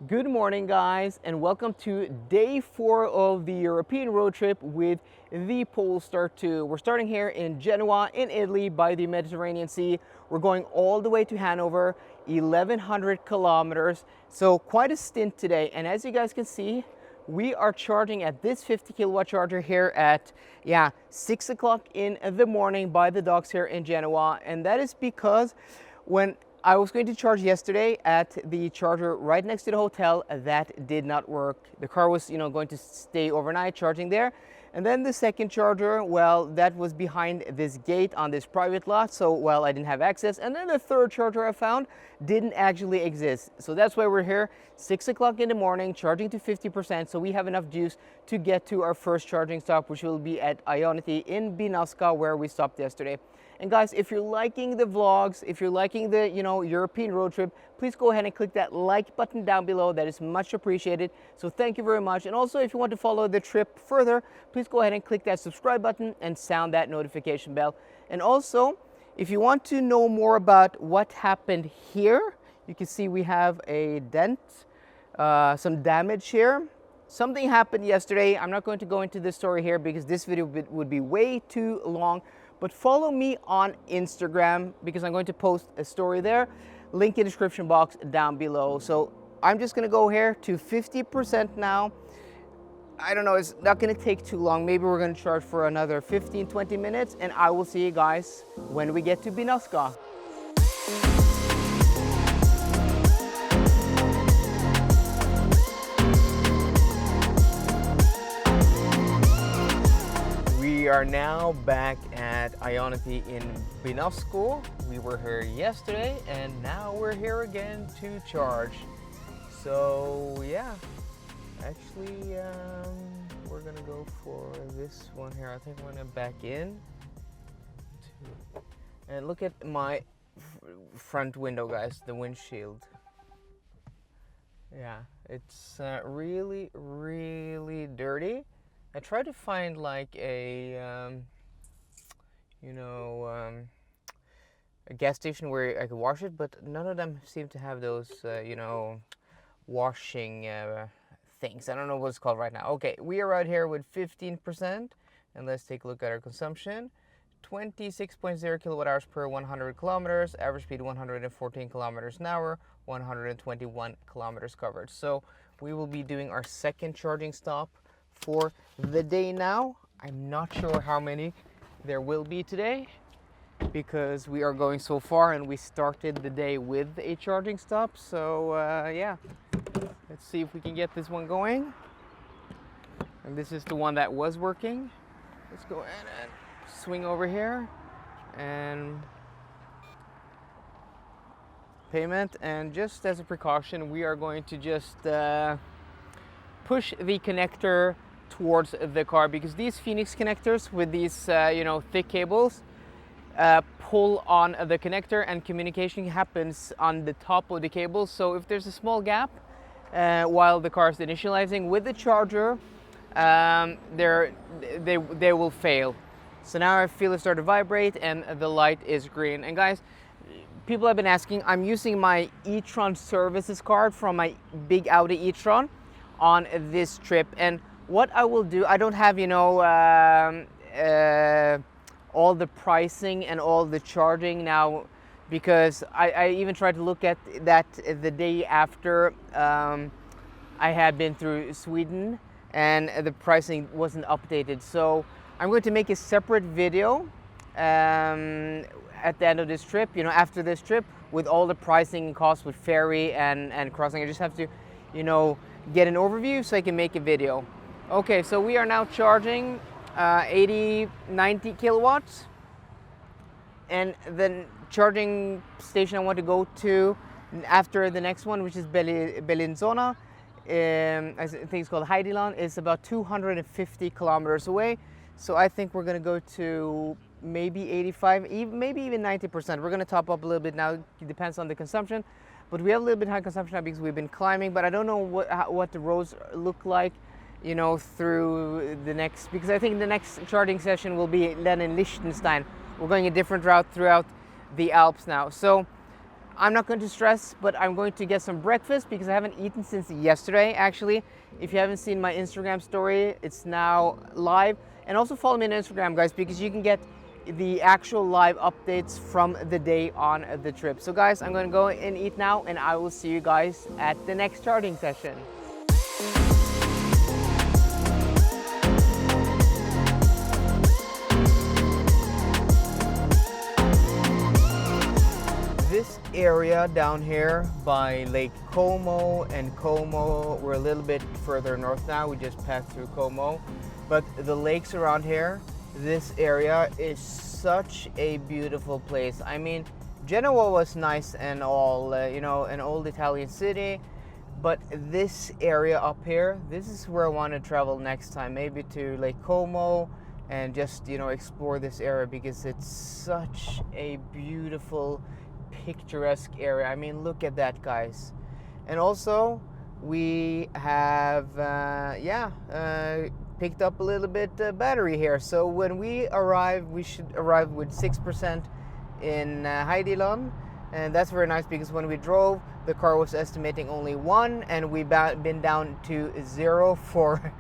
Good morning, guys, and welcome to day 4 of the European road trip with the Polestar 2. We're starting here in Genoa in Italy by the Mediterranean Sea. We're going all the way to Hanover, 1100 kilometers, so quite a stint today. And as you guys can see, we are charging at this 50 kilowatt charger here at 6 o'clock in the morning by the docks here in Genoa. And that is because when I was going to charge yesterday at the charger right next to the hotel, that did not work. The car was, going to stay overnight charging there. And then the second charger, well, that was behind this gate on this private lot. So, well, I didn't have access. And then the third charger I found didn't actually exist. So that's why we're here 6 o'clock in the morning, charging to 50%. So we have enough juice to get to our first charging stop, which will be at Ionity in Binaska, where we stopped yesterday. And guys, if you're liking the vlogs, if you're liking the, European road trip, please go ahead and click that like button down below. That is much appreciated. So thank you very much. And also, if you want to follow the trip further, please go ahead and click that subscribe button and sound that notification bell. And also, if you want to know more about what happened here, you can see we have a dent, some damage here. Something happened yesterday. I'm not going to go into this story here because this video would be way too long. But follow me on Instagram because I'm going to post a story there. Link in the description box down below. So I'm just going to go here to 50% now. I don't know, it's not going to take too long. Maybe we're going to charge for another 15-20 minutes. And I will see you guys when we get to Binaska. We are now back at Ionity in Binaska. We were here yesterday and now we're here again to charge. So yeah, actually we're gonna go for this one here. I think I'm gonna back in. And look at my front window, guys, the windshield. Yeah, it's really dirty. I tried to find like a gas station where I could wash it, but none of them seem to have those, washing things. I don't know what it's called right now. Okay, we are out here with 15%, and let's take a look at our consumption. 26.0 kilowatt hours per 100 kilometers, average speed 114 kilometers an hour, 121 kilometers covered. So we will be doing our second charging stop for the day now. I'm not sure how many there will be today because we are going so far and we started the day with a charging stop. So yeah, let's see if we can get this one going. And this is the one that was working. Let's go ahead and swing over here and payment. And just as a precaution, we are going to just push the connector towards the car because these Phoenix connectors with these thick cables pull on the connector and communication happens on the top of the cable. So if there's a small gap while the car is initializing with the charger, they will fail. So now I feel it start to vibrate and the light is green. And guys, people have been asking, I'm using my e-tron services card from my big Audi e-tron on this trip. And what I will do, I don't have, all the pricing and all the charging now because I even tried to look at that the day after I had been through Sweden and the pricing wasn't updated. So I'm going to make a separate video at the end of this trip, after this trip with all the pricing and costs with ferry and crossing. I just have to, get an overview so I can make a video. Okay, so we are now charging 90 kilowatts. And the charging station I want to go to after the next one, which is Bellinzona, I think it's called Heideland, is about 250 kilometers away. So I think we're going to go to maybe 85, maybe even 90%. We're going to top up a little bit now. It depends on the consumption. But we have a little bit high consumption now because we've been climbing. But I don't know what the roads look like, through the next, because I think the next charging session will be then in Liechtenstein. We're going a different route throughout the Alps now. So I'm not going to stress, but I'm going to get some breakfast because I haven't eaten since yesterday, actually. If you haven't seen my Instagram story, it's now live. And also follow me on Instagram, guys, because you can get the actual live updates from the day on the trip. So guys, I'm going to go and eat now, and I will see you guys at the next charting session. This area down here by Lake Como and Como, we're a little bit further north now, we just passed through Como, but the lakes around here, this area is such a beautiful place. I mean, Genoa was nice and all, you know, an old Italian city, but this area up here, this is where I want to travel next time, maybe to Lake Como and just, you know, explore this area because it's such a beautiful picturesque area. I mean, look at that, guys. And also we have picked up a little bit battery here, so when we arrive we should arrive with 6% in Heideland, and that's very nice because when we drove the car was estimating only 1 and we've been down to 0 for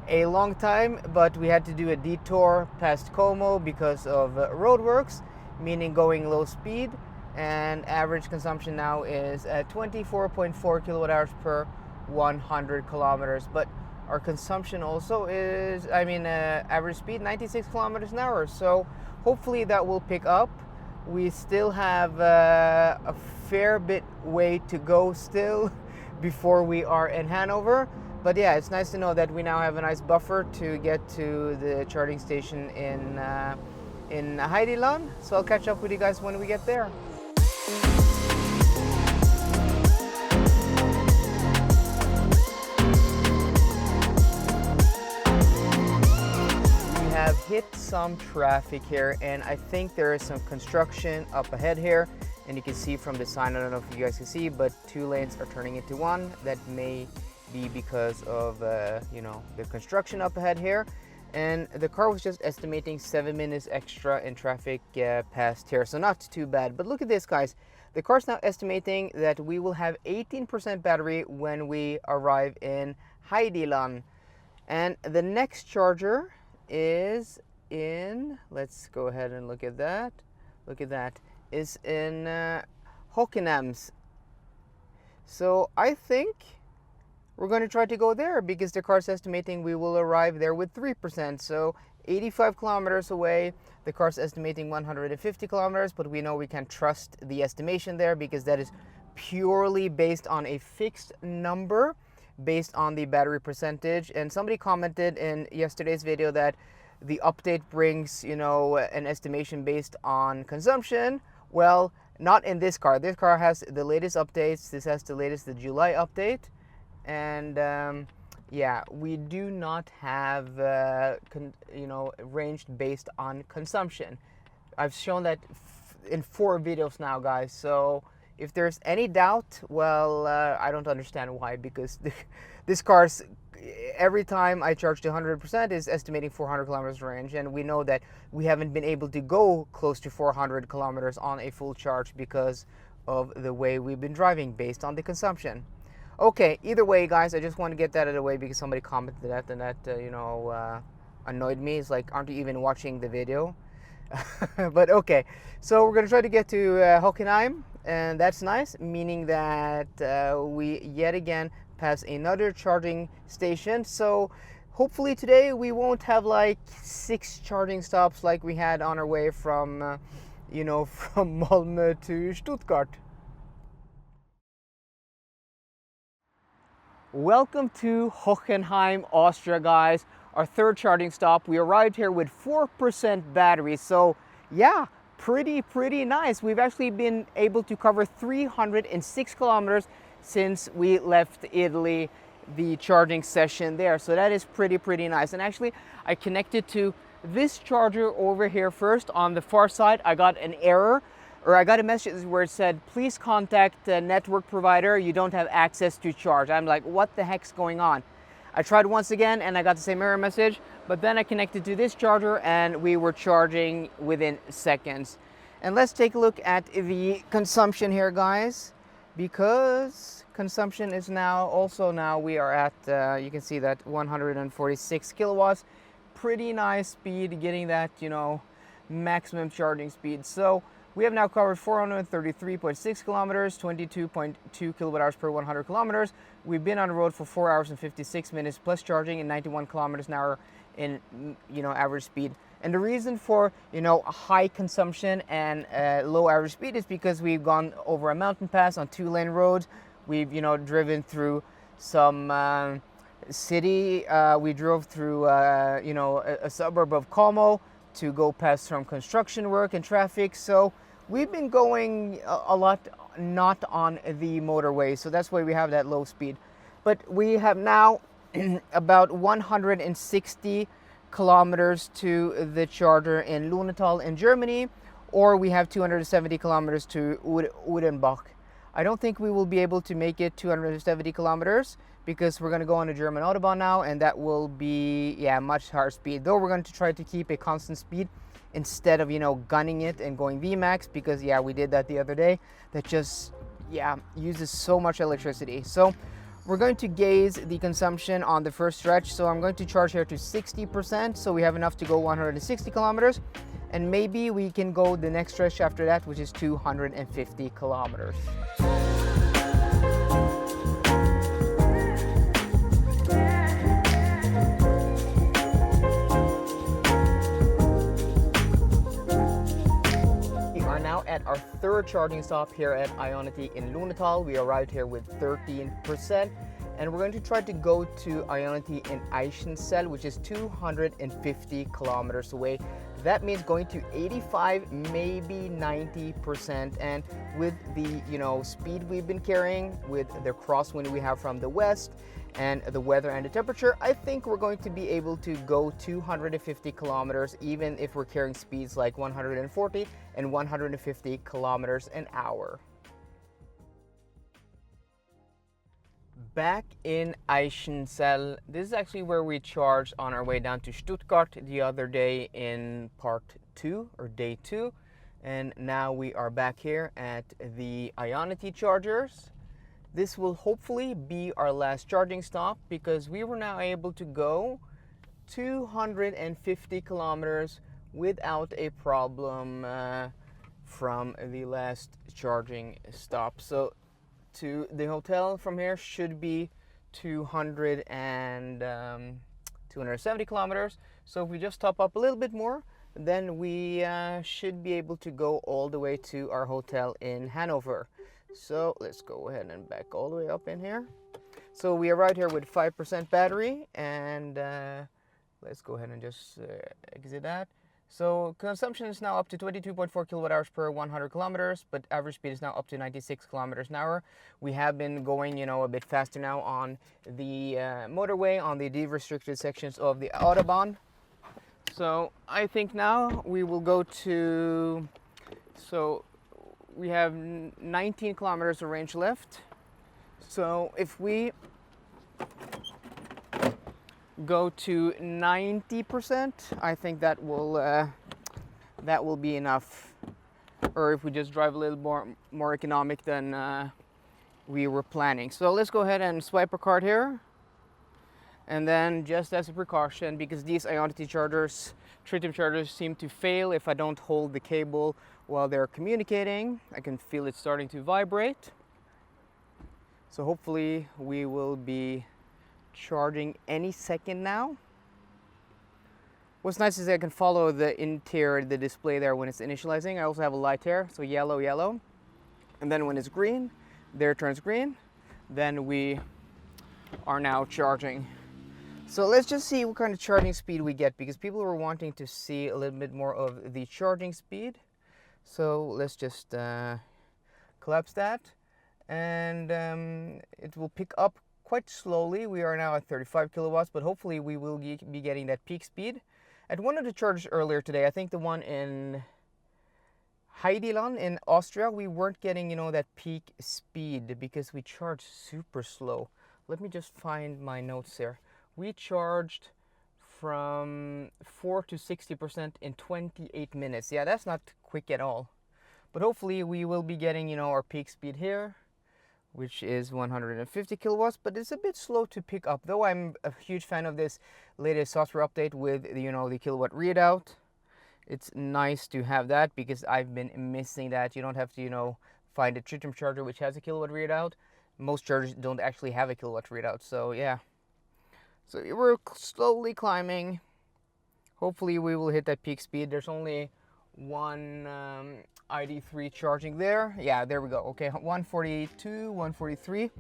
a long time, but we had to do a detour past Como because of roadworks, meaning going low speed, and average consumption now is at 24.4 kilowatt hours per 100 kilometers. But our consumption also is, average speed 96 kilometers an hour. So hopefully that will pick up. We still have a fair bit way to go still before we are in Hanover. But yeah, it's nice to know that we now have a nice buffer to get to the charging station in Heideland. So I'll catch up with you guys when we get there. Have hit some traffic here, and I think there is some construction up ahead here, and you can see from the sign, I don't know if you guys can see, but 2 lanes are turning into 1. That may be because of the construction up ahead here, and the car was just estimating 7 minutes extra in traffic past here, so not too bad. But look at this, guys. The car's now estimating that we will have 18% battery when we arrive in Heideland, and the next charger is in, let's go ahead and look at that, is in Hockenheim. So I think we're going to try to go there because the car's estimating we will arrive there with 3%, so 85 kilometers away. The car's estimating 150 kilometers, but we know we can trust the estimation there because that is purely based on a fixed number based on the battery percentage. And somebody commented in yesterday's video that the update brings, you know, an estimation based on consumption. Well, not in this car. This car has the latest updates. This has the latest, the July update, and yeah, we do not have ranged based on consumption. I've shown that in 4 videos now, guys, so if there's any doubt, well, I don't understand why, because this car's, every time I charge to 100% is estimating 400 kilometers range, and we know that we haven't been able to go close to 400 kilometers on a full charge because of the way we've been driving based on the consumption. Okay, either way, guys, I just want to get that out of the way because somebody commented that, and that, annoyed me. It's like, aren't you even watching the video? But okay, so we're going to try to get to Hockenheim, and that's nice, meaning that we yet again pass another charging station. So hopefully today we won't have like 6 charging stops like we had on our way from, from Malmö to Stuttgart. Welcome to Hockenheim, Austria, guys. Our 3rd charging stop. We arrived here with 4% battery, so yeah, pretty nice. We've actually been able to cover 306 kilometers since we left Italy, the charging session there, so that is pretty nice. And actually, I connected to this charger over here first. On the far side, I got an error, or I got a message where it said, please contact the network provider, you don't have access to charge. I'm like, what the heck's going on? I tried once again and I got the same error message, but then I connected to this charger and we were charging within seconds. And let's take a look at the consumption here, guys, because consumption is now we are at, you can see that 146 kilowatts. Pretty nice speed, getting that, maximum charging speed. So we have now covered 433.6 kilometers, 22.2 kilowatt hours per 100 kilometers. We've been on the road for 4 hours and 56 minutes plus charging and 91 kilometers an hour in, average speed. And the reason for, high consumption and low average speed is because we've gone over a mountain pass on 2-lane roads. We've, driven through some city. We drove through, a suburb of Como to go past some construction work and traffic. So we've been going a lot not on the motorway. So that's why we have that low speed. But we have now about 160 kilometers to the charger in Lunetal in Germany, or we have 270 kilometers to Udenbach. I don't think we will be able to make it 270 kilometers because we're going to go on a German Autobahn now, and that will be much higher speed. Though we're going to try to keep a constant speed instead of gunning it and going VMAX, because we did that the other day. That just uses so much electricity. So we're going to gauge the consumption on the first stretch. So I'm going to charge here to 60%, so we have enough to go 160 kilometers. And maybe we can go the next stretch after that, which is 250 kilometers. We are now at our third charging stop here at Ionity in Lunetal. We arrived here with 13%. And we're going to try to go to Ionity in Eichensel, which is 250 kilometers away. That means going to 85, maybe 90%. And with the speed we've been carrying, with the crosswind we have from the west, and the weather and the temperature, I think we're going to be able to go 250 kilometers, even if we're carrying speeds like 140 and 150 kilometers an hour. Back in Eichensel, this is actually where we charged on our way down to Stuttgart the other day in part 2 or day 2, and now we are back here at the Ionity chargers. This will hopefully be our last charging stop because we were now able to go 250 kilometers without a problem from the last charging stop. So to the hotel from here should be 270 kilometers. So if we just top up a little bit more, then we should be able to go all the way to our hotel in Hanover. So let's go ahead and back all the way up in here. So we arrived here with 5% battery, and let's go ahead and just exit that. So consumption is now up to 22.4 kilowatt hours per 100 kilometers, but average speed is now up to 96 kilometers an hour. We have been going, a bit faster now on the motorway, on the derestricted sections of the Autobahn. So I think now we will go to, so we have 19 kilometers of range left. So if we go to 90%, I think that will be enough. Or if we just drive a little more economic than we were planning. So let's go ahead and swipe our card here. And then just as a precaution, because these Ionity chargers, tritium chargers, seem to fail if I don't hold the cable while they're communicating. I can feel it starting to vibrate. So hopefully we will be charging any second now. What's nice is I can follow the interior, the display there when it's initializing. I also have a light here, so yellow, yellow. And then when it's green, there it turns green. Then we are now charging. So let's just see what kind of charging speed we get, because people were wanting to see a little bit more of the charging speed. So let's just collapse that, and it will pick up quite slowly. We are now at 35 kilowatts, but hopefully we will be getting that peak speed. At one of the chargers earlier today, I think the one in Heideland in Austria, we weren't getting, that peak speed because we charged super slow. Let me just find my notes here. We charged from 4 to 60% in 28 minutes. Yeah, that's not quick at all. But hopefully we will be getting, you know, our peak speed here, which is 150 kilowatts, but it's a bit slow to pick up, though I'm a huge fan of this latest software update with, you know, the kilowatt readout. It's nice to have that because I've been missing that. You don't have to, you know, find a tritium charger which has a kilowatt readout. Most chargers don't actually have a kilowatt readout, so yeah. So we're slowly climbing. Hopefully we will hit that peak speed. There's only one ID3 charging there. Yeah, there we go. Okay, 142, 143.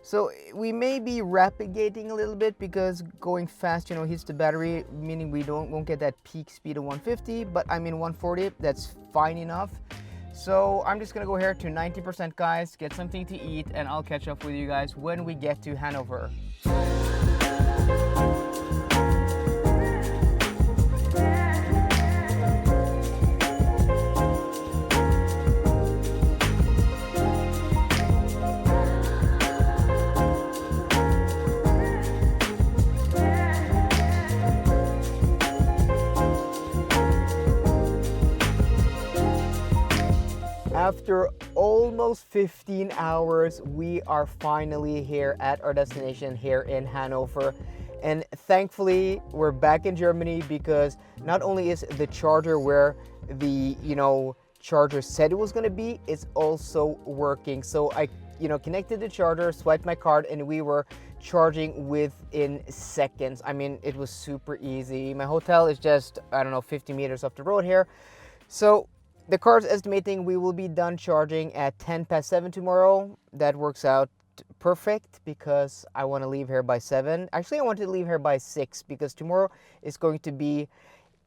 So we may be rapid gating a little bit because going fast, you know, hits the battery, meaning we won't get that peak speed of 150, but I mean 140, that's fine enough. So I'm just gonna go here to 90%, guys, get something to eat, and I'll catch up with you guys when we get to Hanover. After almost 15 hours, we are finally here at our destination here in Hanover. And thankfully, we're back in Germany because not only is the charger where the, you know, charger said it was going to be, it's also working. So I, you know, connected the charger, swiped my card, and we were charging within seconds. I mean, it was super easy. My hotel is just, I don't know, 50 meters off the road here. So the car's estimating we will be done charging at 7 tomorrow. That works out perfect because I want to leave here by 7. Actually, I want to leave here by 6 because tomorrow is going to be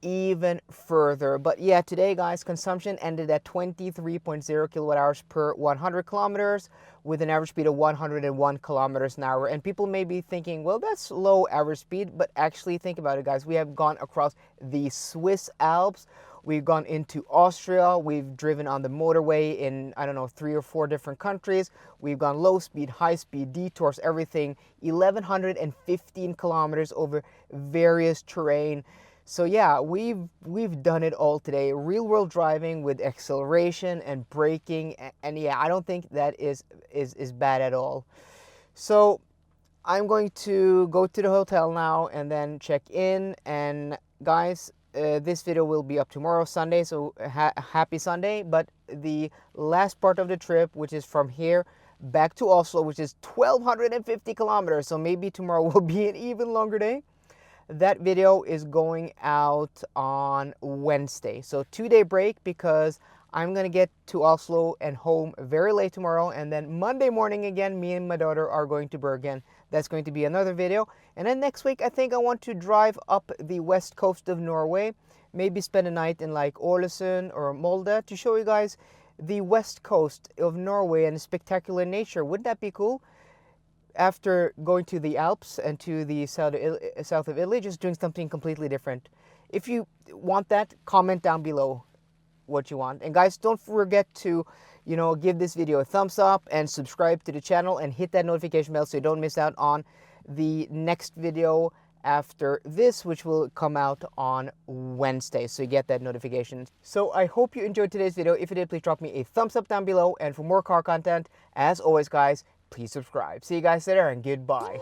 even further. But yeah, today, guys, consumption ended at 23.0 kilowatt hours per 100 kilometers with an average speed of 101 kilometers an hour. And people may be thinking, well, that's low average speed, but actually think about it, guys. We have gone across the Swiss Alps. We've gone into Austria. We've driven on the motorway in, I don't know, 3 or 4 different countries. We've gone low speed, high speed, detours, everything. 1,115 kilometers over various terrain. So yeah, we've done it all today. Real world driving with acceleration and braking. And yeah, I don't think that is bad at all. So I'm going to go to the hotel now and then check in. And guys, this video will be up tomorrow, Sunday, so happy Sunday. But the last part of the trip, which is from here back to Oslo, which is 1,250 kilometers, so maybe tomorrow will be an even longer day. That video is going out on Wednesday. So 2-day break because I'm going to get to Oslo and home very late tomorrow. And then Monday morning again, me and my daughter are going to Bergen. That's going to be another video. And then next week, I think I want to drive up the west coast of Norway. Maybe spend a night in like Ålesund or Molde to show you guys the west coast of Norway and spectacular nature. Wouldn't that be cool? After going to the Alps and to the south of Italy, just doing something completely different. If you want that, comment down below what you want. And guys, don't forget to, you know, give this video a thumbs up and subscribe to the channel and hit that notification bell so you don't miss out on the next video after this, which will come out on Wednesday, so you get that notification. So I hope you enjoyed today's video. If you did, please drop me a thumbs up down below. And for more car content, as always, guys, please subscribe. See you guys later and goodbye.